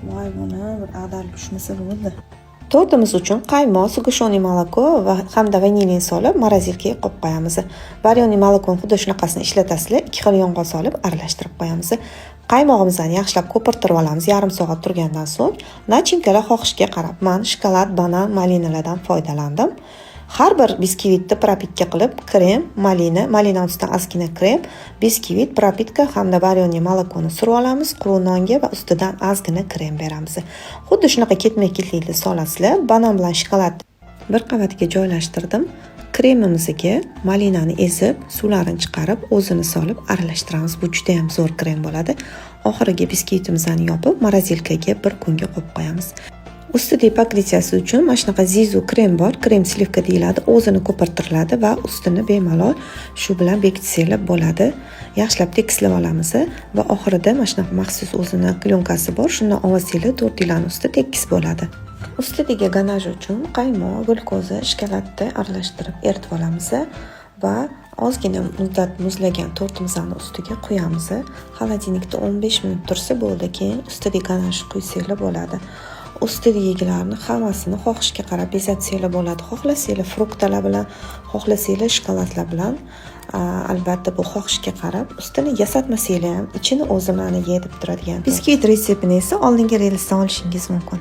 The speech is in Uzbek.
Voy, buni bir ag'darib tushmasa bo'ldi. Tortimiz uchun qaymoq, sug'ishoniy moloko va hamda vanilin solib morozilkaga qo'yib qo'yamiz. Varyoniy molokoni xuddi shunaqasini ishlatasizlar, 2 xil yong'oq solib aralashtirib qo'yamiz. Qaymog'imizni yaxshilab ko'pirtirib olamiz yarim soat turgandan so'ng. Nachinkalar xohishga qarab, men shokolad, banan, malinalardan foydalandim. Har bir biskvitni propitka qilib, krem, malina ustidan ozgina krem, biskvit, propitka hamda varyoniy molokoni surib olamiz. Quruq nonga va ustidan ozgina krem beramiz. Xuddi shunaqa ketma-ketlikda solasizlar. Banan bilan shokolad bir qavatga joylashtirdim. Kremimizga malinani ezib, suvlarini chiqarib, o'zini solib aralashtiramiz. Bu juda ham zo'r krem bo'ladi. Oxiriga biskvitimizni yopib, morozilkaga bir kunga qo'yib qo'yamiz. Ustida pokritsiyasi uchun mana shunaqa zizu krem bor, krem slivka deyiladi, o'zini ko'pirtiriladi va ustini bemalol shu bilan bekitsanglar bo'ladi. Yaxshilab tekislab olamiz va oxirida mana shunaqa maxsus o'zini klyonkasi bor, shundan olsanglar tortilani usti tekis bo'ladi. Ustiga ganaj uchun qaymoq, glukoza, shokoladni aralashtirib eritib olamiz va ozgina muddat muzlagan tortimizni ustiga qo'yamiz. Xolodilnikda 15 minut tursa bo'ldi, keyin ustiga ganaj quysanglar bo'ladi. Ustidagilarni hammasini xohishga qarab bezatsanglar bo'ladi. Xohlasanglar fruktlar bilan, xohlasanglar shokoladlar bilan, albatta bu xohishga qarab. Ustini yasatmasanglar ham ichini o'zi mana yeyib turadigan. Biskvit retseptini esa oldingi reelsdan olishingiz mumkin.